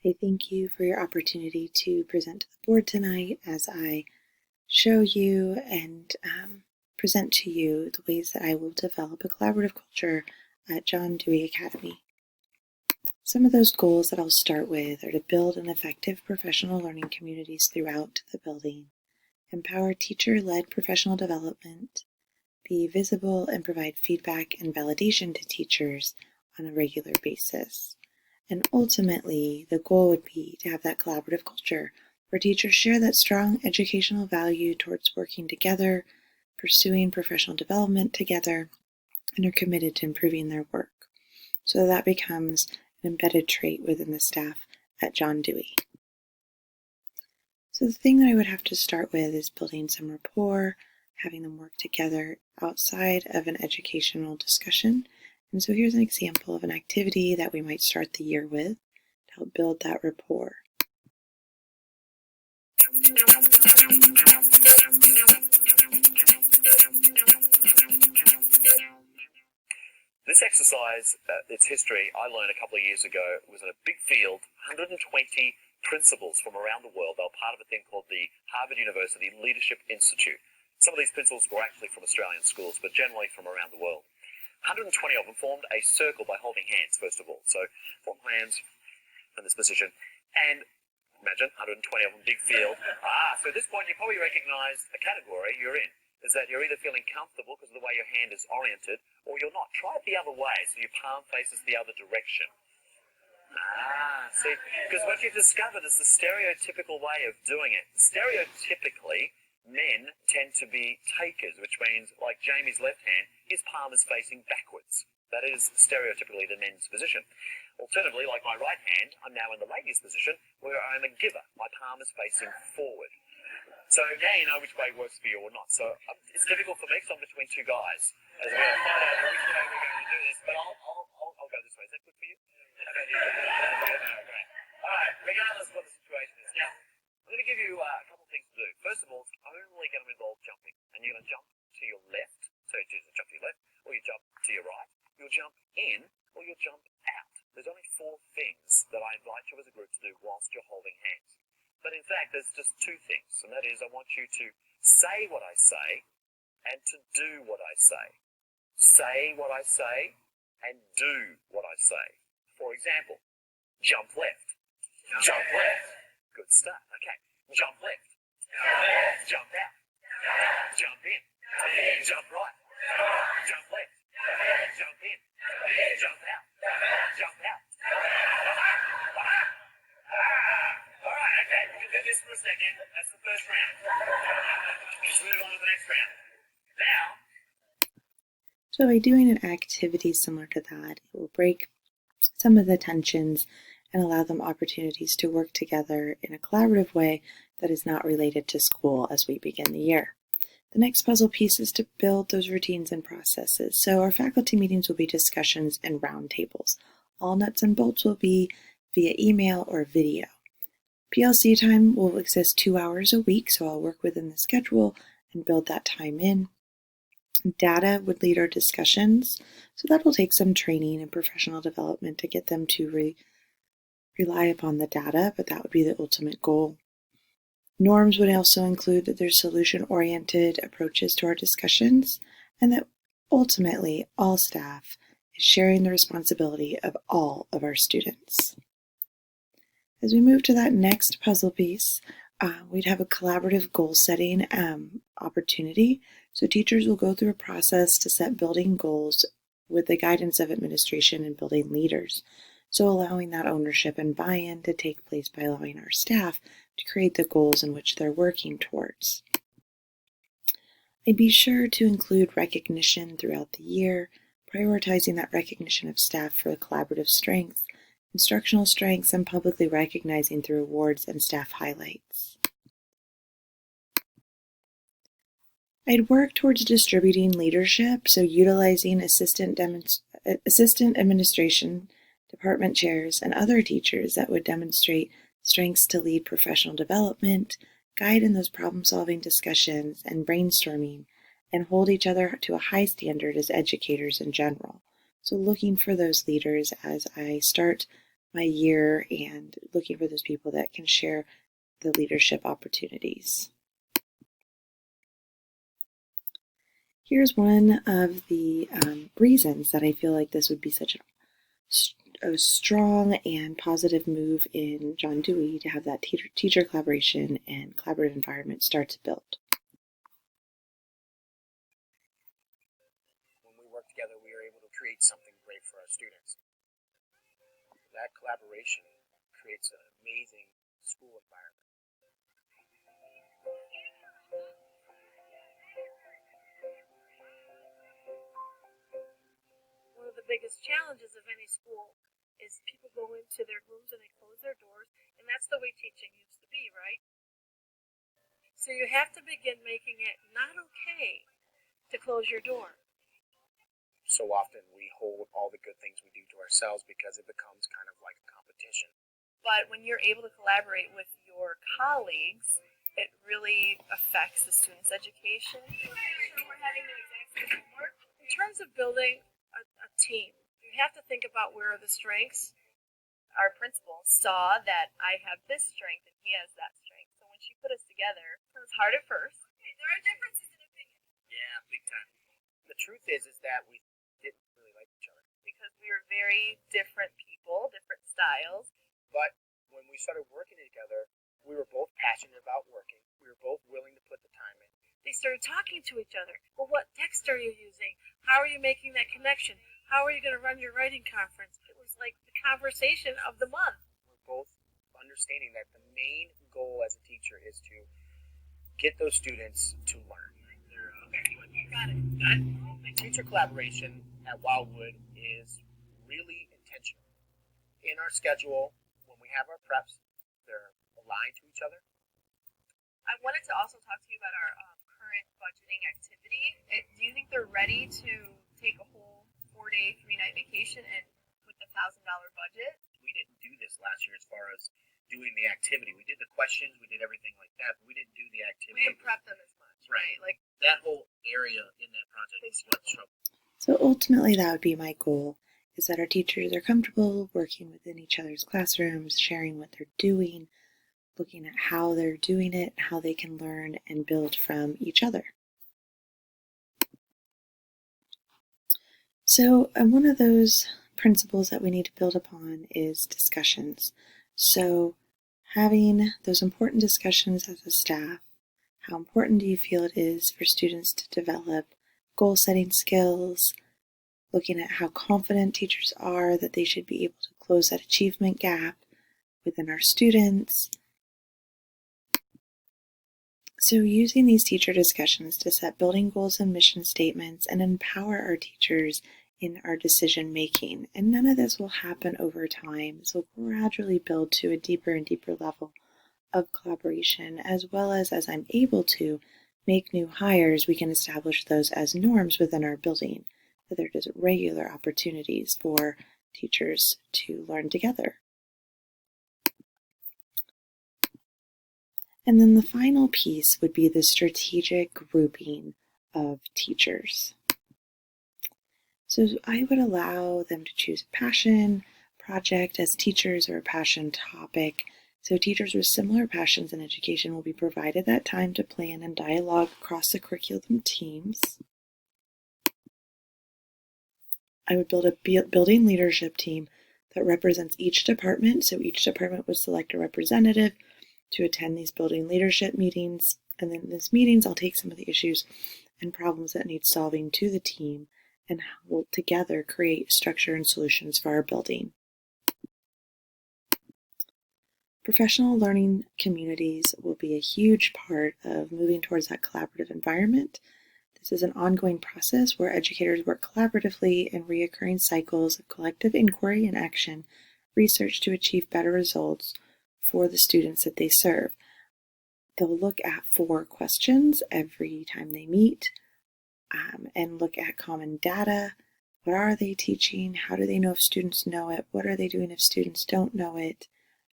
I thank you for your opportunity to present to the board tonight as I show you and present to you the ways that I will develop a collaborative culture at John Dewey Academy. Some of those goals that I'll start with are to build an effective professional learning communities throughout the building, empower teacher-led professional development, be visible and provide feedback and validation to teachers on a regular basis. And ultimately, the goal would be to have that collaborative culture where teachers share that strong educational value towards working together, pursuing professional development together, and are committed to improving their work. So that becomes an embedded trait within the staff at John Dewey. So the thing that I would have to start with is building some rapport, having them work together outside of an educational discussion. And so here's an example of an activity that we might start the year with to help build that rapport. This exercise, its history, I learned a couple of years ago, was in a big field, 120 principals from around the world. They were part of a thing called the Harvard University Leadership Institute. Some of these principals were actually from Australian schools, but generally from around the world. 120 of them formed a circle by holding hands, first of all. So, form hands in this position. And imagine 120 of them, big field. So at this point, you probably recognize the category you're in. Is that you're either feeling comfortable because of the way your hand is oriented, or you're not. Try it the other way, so your palm faces the other direction. See, because what you've discovered is the stereotypical way of doing it. Stereotypically, men tend to be takers, which means, like Jamie's left hand, his palm is facing backwards. That is stereotypically the men's position. Alternatively, like my right hand, I'm now in the lady's position, where I'm a giver. My palm is facing forward. So now you know which way works for you or not. So it's difficult for me because I'm between two guys. As we're going to find out which way we're going to do this, but I'll go this way. Is that good for you? Okay. Great. All right, regardless of what the situation is. Now, I'm going to give you a couple of things to do. First of all, it's only going to involve jumping. And you're going to jump to your left. So you either jump to your left, or you jump to your right. You'll jump in, or you'll jump out. There's only 4 things that I invite you as a group to do whilst you're holding hands. But in fact, there's just 2 things. And that is, I want you to say what I say and to do what I say. Say what I say and do what I say. For example, jump left. Jump left. Good start. Okay. Jump left. Jump out. Jump in. Jump right. Jump left. Jump in. Jump out. Jump out. All right, okay. We can do this for a second. That's the first round. Let's move on to the next round. Now. So by doing an activity similar to that, it will break some of the tensions and allow them opportunities to work together in a collaborative way that is not related to school as we begin the year. The next puzzle piece is to build those routines and processes. So our faculty meetings will be discussions and roundtables. All nuts and bolts will be via email or video. PLC time will exist 2 hours a week, so I'll work within the schedule and build that time in. Data would lead our discussions, so that will take some training and professional development to get them to rely upon the data, but that would be the ultimate goal. Norms would also include that there's solution-oriented approaches to our discussions, and that ultimately all staff is sharing the responsibility of all of our students. As we move to that next puzzle piece, we'd have a collaborative goal-setting opportunity. So teachers will go through a process to set building goals with the guidance of administration and building leaders. So allowing that ownership and buy-in to take place by allowing our staff to create the goals in which they're working towards. I'd be sure to include recognition throughout the year, prioritizing that recognition of staff for collaborative strengths, instructional strengths, and publicly recognizing through awards and staff highlights. I'd work towards distributing leadership, so utilizing assistant administration, department chairs, and other teachers that would demonstrate strengths to lead professional development, guide in those problem-solving discussions and brainstorming, and hold each other to a high standard as educators in general. So looking for those leaders as I start my year and looking for those people that can share the leadership opportunities. Here's one of the reasons that I feel like this would be such a strong and positive move in John Dewey to have that teacher collaboration and collaborative environment start to build. When we work together, we are able to create something great for our students. That collaboration creates an amazing school environment. One of the biggest challenges of any school is people go into their rooms and they close their doors, and that's the way teaching used to be, right? So you have to begin making it not okay to close your door. So often we hold all the good things we do to ourselves because it becomes kind of like a competition. But when you're able to collaborate with your colleagues, it really affects the student's education. We're having the exact same homework. In terms of building a team, you have to think about where are the strengths. Our principal saw that I have this strength and he has that strength. So when she put us together, it was hard at first. There are differences in opinion. Yeah, big time. The truth is that we didn't really like each other. Because we were very different people, different styles. But when we started working together, we were both passionate about working. We were both willing to put the time in. They started talking to each other. Well, what text are you using? How are you making that connection? How are you going to run your writing conference? It was like the conversation of the month. We're both understanding that the main goal as a teacher is to get those students to learn. Okay, got it. The teacher collaboration at Wildwood is really intentional. In our schedule, when we have our preps, they're aligned to each other. I wanted to also talk to you about our current budgeting activity. Do you think they're ready to take a whole 4-day, 3-night vacation and with the $1,000 budget? We didn't do this last year as far as doing the activity. We did the questions, we did everything like that, but we didn't do the activity. We didn't prep them as much, right? Like that whole area in that project is what's trouble. So ultimately that would be my goal, is that our teachers are comfortable working within each other's classrooms, sharing what they're doing, looking at how they're doing it, how they can learn and build from each other. So one of those principles that we need to build upon is discussions. So having those important discussions as a staff. How important do you feel it is for students to develop goal-setting skills, looking at how confident teachers are that they should be able to close that achievement gap within our students. So using these teacher discussions to set building goals and mission statements and empower our teachers in our decision making. And none of this will happen over time. This will gradually build to a deeper and deeper level of collaboration, as well as I'm able to make new hires, we can establish those as norms within our building, that they're just regular opportunities for teachers to learn together. And then the final piece would be the strategic grouping of teachers. So I would allow them to choose a passion project as teachers or a passion topic. So teachers with similar passions in education will be provided that time to plan and dialogue across the curriculum teams. I would build a building leadership team that represents each department. So each department would select a representative to attend these building leadership meetings. And then in these meetings, I'll take some of the issues and problems that need solving to the team, and we'll together create structure and solutions for our building. Professional learning communities will be a huge part of moving towards that collaborative environment. This is an ongoing process where educators work collaboratively in reoccurring cycles of collective inquiry and action, research to achieve better results for the students that they serve. They'll look at 4 questions every time they meet and look at common data. What are they teaching? How do they know if students know it? What are they doing if students don't know it?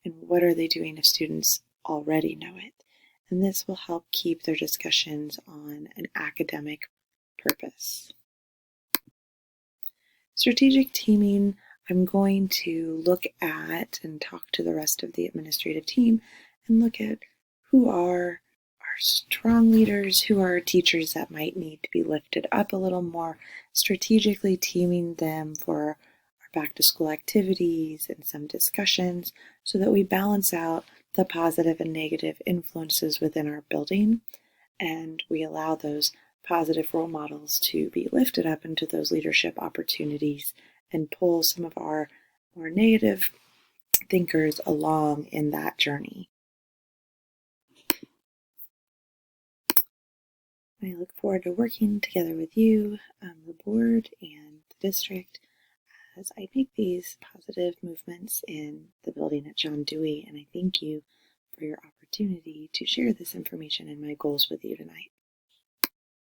And what are they doing if students already know it? And this will help keep their discussions on an academic purpose. Strategic teaming I'm going to look at and talk to the rest of the administrative team and look at who are our strong leaders, who are teachers that might need to be lifted up a little more, strategically teaming them for our back to school activities and some discussions so that we balance out the positive and negative influences within our building and we allow those positive role models to be lifted up into those leadership opportunities and pull some of our more negative thinkers along in that journey. I look forward to working together with you, the board, and the district as I make these positive movements in the building at John Dewey, and I thank you for your opportunity to share this information and my goals with you tonight.